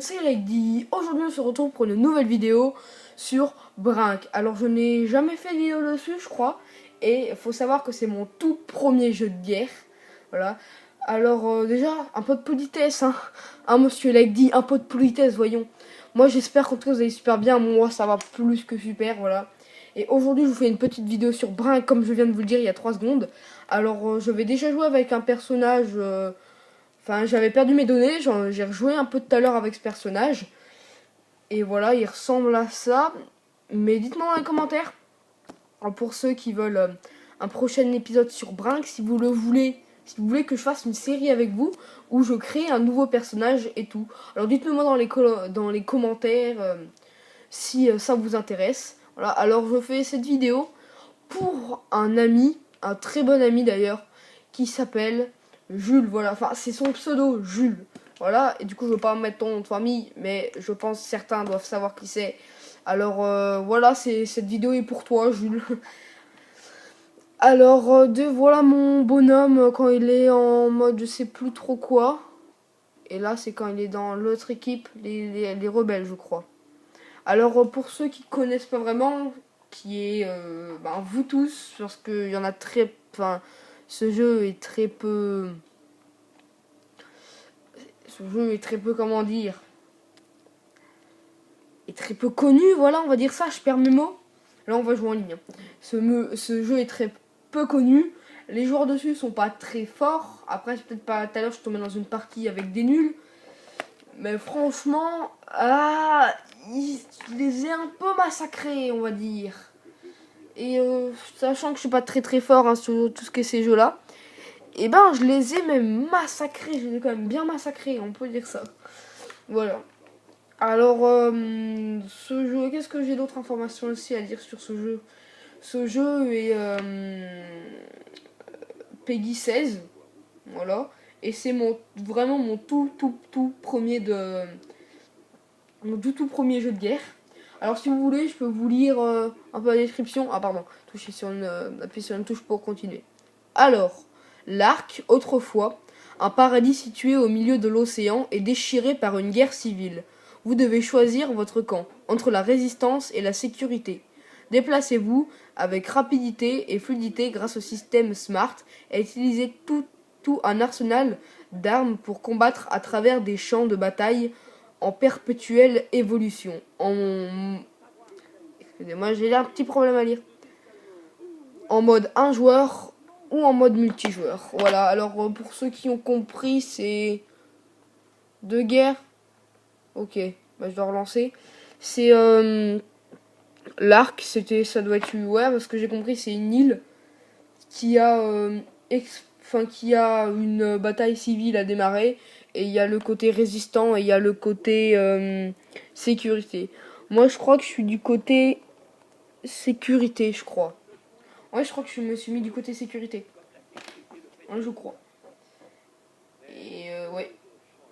c'est Lady. Aujourd'hui on se retrouve pour une nouvelle vidéo sur Brink. Alors je n'ai jamais fait de vidéo dessus je crois. Et il faut savoir que c'est mon tout premier jeu de guerre. Voilà. Alors déjà un peu de politesse hein. Monsieur Lady, un peu de politesse voyons. Moi j'espère qu'en tout cas vous allez super bien. Moi ça va plus que super voilà. Et aujourd'hui je vous fais une petite vidéo sur Brink comme je viens de vous le dire il y a 3 secondes. Alors je vais déjà jouer avec un personnage... Enfin, j'avais perdu mes données, j'ai rejoué un peu tout à l'heure avec ce personnage. Et voilà, il ressemble à ça. Mais dites-moi dans les commentaires, pour ceux qui veulent un prochain épisode sur Brink, si vous le voulez, si vous voulez que je fasse une série avec vous, où je crée un nouveau personnage et tout. Alors dites-le-moi dans les commentaires si ça vous intéresse. Voilà, alors je fais cette vidéo pour un ami, un très bon ami d'ailleurs, qui s'appelle Jules, voilà, enfin c'est son pseudo, Jules, voilà, et du coup je veux pas mettre ton nom de famille, mais je pense que certains doivent savoir qui c'est, alors voilà, cette vidéo est pour toi Jules. Alors voilà mon bonhomme quand il est en mode je sais plus trop quoi, et là c'est quand il est dans l'autre équipe, les rebelles je crois. Alors pour ceux qui connaissent pas vraiment, qui est vous tous, parce qu'il y en a très... Enfin, ce jeu est très peu... Ce jeu est très peu, comment dire... Est très peu connu, voilà, on va dire ça, je perds mes mots. Là on va jouer en ligne. Hein. Ce jeu est très peu connu. Les joueurs dessus sont pas très forts. Après, c'est peut-être pas... Tout à l'heure, je suis tombé dans une partie avec des nuls. Mais franchement, je les ai un peu massacrés, on va dire. Et sachant que je suis pas très très fort hein, sur tout ce que ces jeux-là, et ben je les ai même massacrés. Je les ai quand même bien massacrés, on peut dire ça. Voilà. Alors, ce jeu, qu'est-ce que j'ai d'autres informations aussi à dire sur ce jeu? Ce jeu est Peggy 16. Voilà. Et c'est vraiment mon tout premier tout premier jeu de guerre. Alors si vous voulez, je peux vous lire un peu la description. Ah pardon, appuyez sur une touche pour continuer. Alors, l'Arc, autrefois, un paradis situé au milieu de l'océan est déchiré par une guerre civile. Vous devez choisir votre camp, entre la résistance et la sécurité. Déplacez-vous avec rapidité et fluidité grâce au système SMART et utilisez tout un arsenal d'armes pour combattre à travers des champs de bataille en perpétuelle évolution. Excusez-moi, j'ai un petit problème à lire. En mode un joueur ou en mode multijoueur. Voilà, alors pour ceux qui ont compris, c'est de guerre. Ok, je dois relancer. C'est l'arc, ça doit être ouais, parce que j'ai compris, c'est une île qui a qui a une bataille civile à démarrer. Et il y a le côté résistant et il y a le côté sécurité. Moi, je crois que je suis du côté sécurité, je crois. Ouais, je crois que je me suis mis du côté sécurité. Ouais, je crois. Et ouais.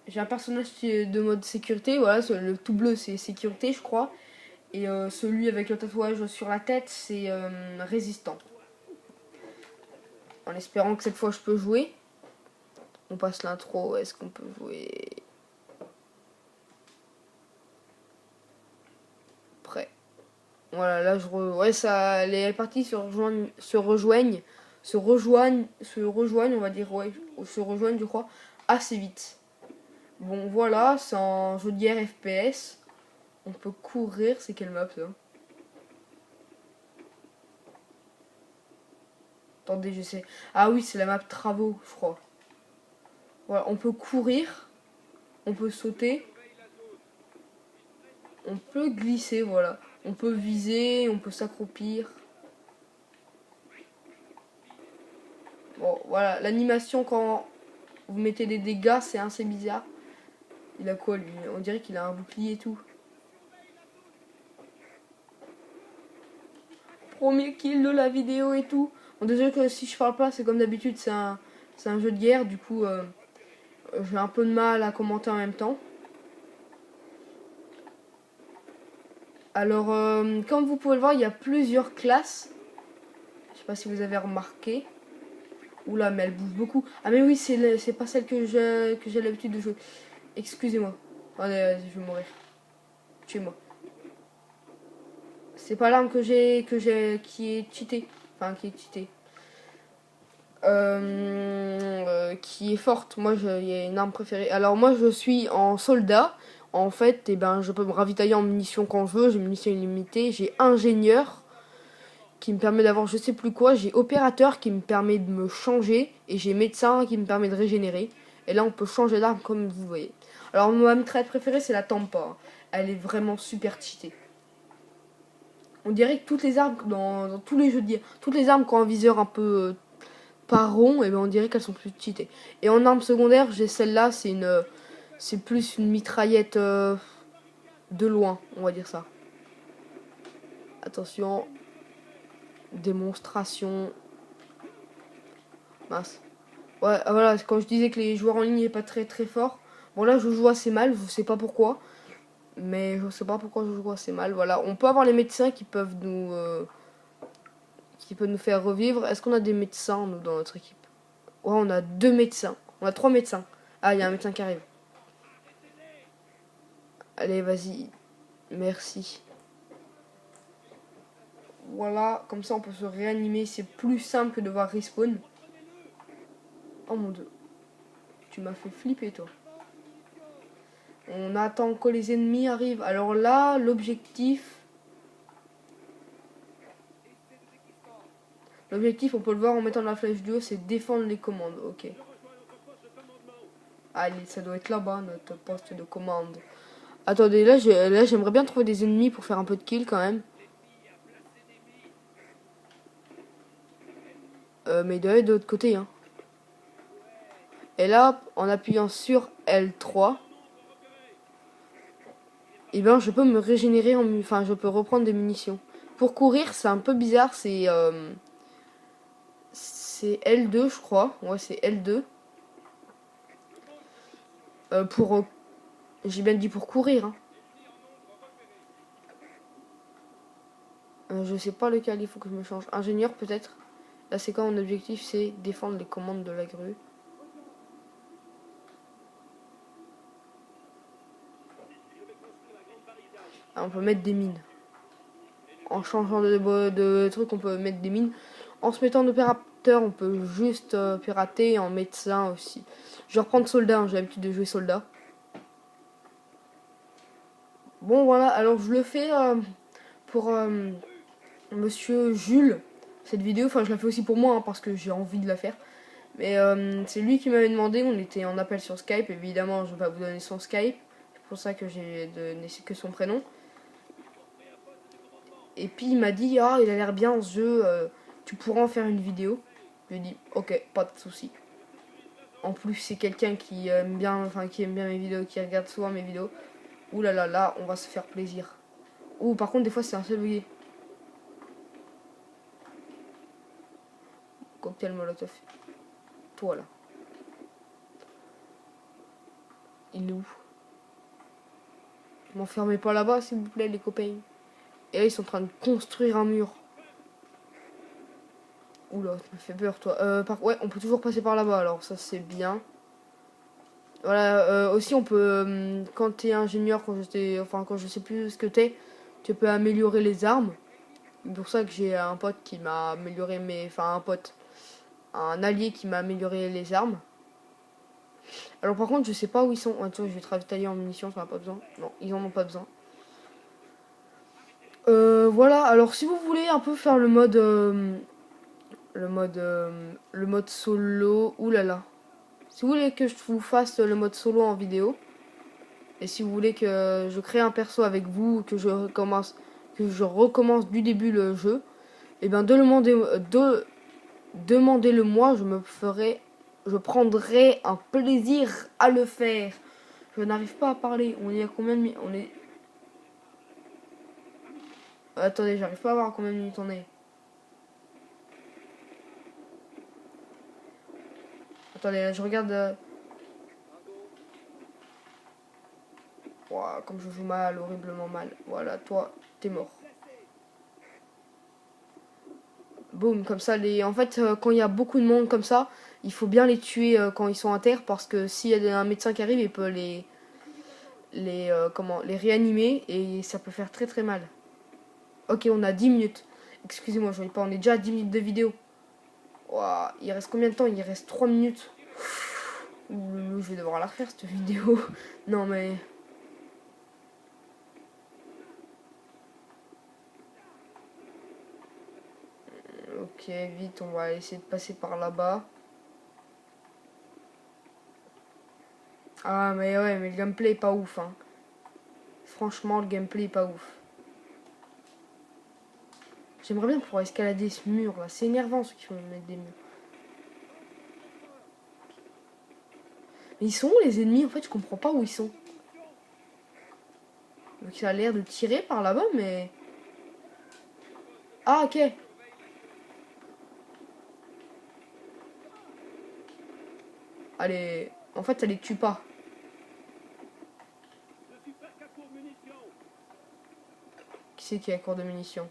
J'ai un personnage de mode sécurité. Voilà, le tout bleu, c'est sécurité, je crois. Et celui avec le tatouage sur la tête, c'est résistant. En espérant que cette fois, je peux jouer. On passe l'intro. Est-ce qu'on peut jouer? Prêt. Voilà, là, ouais, ça, les parties se rejoignent, on va dire, ouais, se rejoignent, je crois, assez vite. Bon, voilà, c'est un jeu de guerre FPS. On peut courir, c'est quelle map, ça? Attendez, je sais. Ah oui, c'est la map travaux, je crois. Voilà, on peut courir, on peut sauter, on peut glisser, voilà. On peut viser, on peut s'accroupir. Bon, voilà, l'animation quand vous mettez des dégâts, c'est assez bizarre. Il a quoi, lui? On dirait qu'il a un bouclier et tout. Premier kill de la vidéo et tout. Bon, désolé que si je parle pas, c'est comme d'habitude, c'est un jeu de guerre, du coup, j'ai un peu de mal à commenter en même temps. Alors, comme vous pouvez le voir, il y a plusieurs classes. Je sais pas si vous avez remarqué. Oula, mais elle bouge beaucoup. Ah mais oui, c'est pas celle que j'ai l'habitude de jouer. Excusez-moi. Allez, vas-y, je vais mourir. Tue-moi. C'est pas l'arme qui est cheatée. Enfin, qui est cheatée. Qui est forte. Moi, il y a une arme préférée. Alors, moi, je suis en soldat. En fait, eh ben, je peux me ravitailler en munitions quand je veux. J'ai munitions illimitées. J'ai ingénieur qui me permet d'avoir je sais plus quoi. J'ai opérateur qui me permet de me changer. Et j'ai médecin qui me permet de régénérer. Et là, on peut changer d'arme comme vous voyez. Alors, ma mitraillette préférée, c'est la Tampa. Elle est vraiment super cheatée. On dirait que toutes les armes, dans tous les jeux de guerre, toutes les armes qui ont un viseur un peu pas rond, et ben on dirait qu'elles sont plus cheatées. Et en arme secondaire, j'ai celle-là, c'est plus une mitraillette de loin, on va dire ça. Attention, démonstration. Mince. Ouais, voilà, quand je disais que les joueurs en ligne n'est pas très très fort. Bon là, je joue assez mal, je sais pas pourquoi. Mais je sais pas pourquoi je joue assez mal. Voilà, on peut avoir les médecins qui peuvent nous faire revivre. Est-ce qu'on a des médecins nous dans notre équipe? Ouais, on a 2 médecins. On a 3 médecins. Ah, il y a un médecin qui arrive. Allez, vas-y. Merci. Voilà, comme ça on peut se réanimer. C'est plus simple que de voir respawn. Oh mon dieu. Tu m'as fait flipper, toi. On attend que les ennemis arrivent. Alors là, l'objectif... L'objectif, on peut le voir en mettant la flèche du haut, c'est défendre les commandes. Ok. Allez, ça doit être là-bas, notre poste de commande. Attendez, là j'aimerais bien trouver des ennemis pour faire un peu de kill quand même. Mais il doit être de l'autre côté. Hein. Et là, en appuyant sur L3, et ben je peux me régénérer, enfin je peux reprendre des munitions. Pour courir, c'est un peu bizarre, c'est L2 je crois. Ouais, c'est L2. J'ai bien dit pour courir. Hein. Je sais pas lequel il faut que je me change. Ingénieur peut-être. Là c'est quand mon objectif c'est défendre les commandes de la grue. Ah, on peut mettre des mines. En changeant de truc, on peut mettre des mines. En se mettant d'opérateur, on peut juste pirater. En médecin aussi. Je vais reprendre soldat, hein, j'ai l'habitude de jouer soldat. Bon voilà, alors je le fais pour Monsieur Jules, cette vidéo. Enfin, je la fais aussi pour moi, hein, parce que j'ai envie de la faire. Mais c'est lui qui m'avait demandé, on était en appel sur Skype. Évidemment, je ne vais pas vous donner son Skype. C'est pour ça que j'ai donné que son prénom. Et puis il m'a dit, ah, il a l'air bien ce jeu, tu pourras en faire une vidéo. Je lui ai dit, ok, pas de souci. En plus, c'est quelqu'un qui aime bien, mes vidéos, qui regarde souvent mes vidéos. Ouh là là, là, on va se faire plaisir. Ouh, par contre, des fois, c'est un seul bugué. Cocktail Molotov. Toi, là. Il est où? M'enfermez pas là-bas, s'il vous plaît, les copains. Et là, ils sont en train de construire un mur. Oula, tu me fais peur, toi. Ouais, on peut toujours passer par là-bas, alors ça, c'est bien. Voilà, aussi, on peut, quand t'es ingénieur, quand je sais plus ce que t'es, tu peux améliorer les armes. C'est pour ça que j'ai un pote qui m'a amélioré un allié qui m'a amélioré les armes. Alors par contre, je sais pas où ils sont. Attends, je vais te ravitailler en munitions, ça n'a pas besoin. Non, ils en ont pas besoin. Voilà, alors si vous voulez un peu faire le mode solo, oulala. Si vous voulez que je vous fasse le mode solo en vidéo, et si vous voulez que je crée un perso avec vous, que je recommence du début le jeu, et bien demandez-le moi, je prendrai un plaisir à le faire. Je n'arrive pas à parler. On est à combien de minutes? On est... Attendez, j'arrive pas à voir à combien de minutes on est. Attendez, là, je regarde... Wow, comme je joue mal, horriblement mal. Voilà, toi, t'es mort. Boum, comme ça, en fait, quand il y a beaucoup de monde comme ça, il faut bien les tuer quand ils sont à terre, parce que s'il y a un médecin qui arrive, il peut les réanimer et ça peut faire très très mal. Ok, on a 10 minutes. Excusez-moi, je ne pas, on est déjà à 10 minutes de vidéo. Wow, il reste combien de temps? Il reste 3 minutes. Ouh, je vais devoir la refaire cette vidéo. Non mais... Ok, vite, on va essayer de passer par là-bas. Ah mais ouais, mais le gameplay est pas ouf, hein. Franchement, le gameplay est pas ouf. J'aimerais bien pouvoir escalader ce mur là. C'est énervant ceux qui font mettre des murs. Mais ils sont où les ennemis? En fait, je comprends pas où ils sont. Donc ça a l'air de tirer par là-bas, mais... Ah, ok. Allez, en fait, ça les tue pas. Qui c'est qui a court de munitions?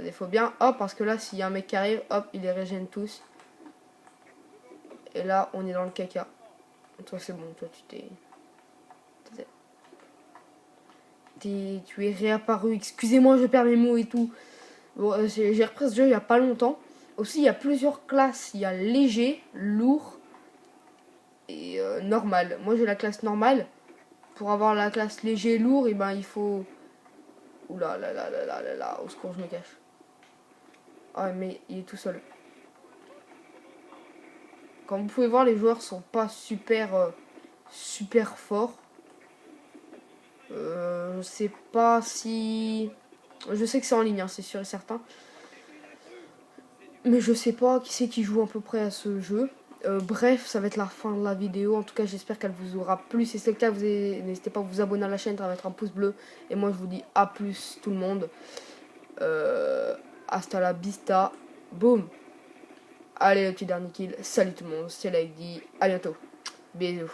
Il faut bien, hop, parce que là, s'il y a un mec qui arrive, hop, il les régène tous. Et là, on est dans le caca. Toi, c'est bon, toi, tu es réapparu. Excusez-moi, je perds mes mots et tout. Bon, j'ai repris ce jeu il y a pas longtemps. Aussi, il y a plusieurs classes. Il y a léger, lourd et normal. Moi, j'ai la classe normale. Pour avoir la classe léger et lourd, et ben, il faut... Oula, là, là, là, là, là, là, au secours, je me cache. Ah, mais il est tout seul. Comme vous pouvez voir, les joueurs sont pas super forts. Je sais pas si... Je sais que c'est en ligne, hein, c'est sûr et certain. Mais je sais pas qui c'est qui joue à peu près à ce jeu. Bref, ça va être la fin de la vidéo. En tout cas, j'espère qu'elle vous aura plu. Si c'est le cas, n'hésitez pas à vous abonner à la chaîne, à mettre un pouce bleu. Et moi, je vous dis à plus tout le monde. Hasta la vista. Boum. Allez, le petit dernier kill. Salut tout le monde. C'est Like dit. À bientôt. Bisous.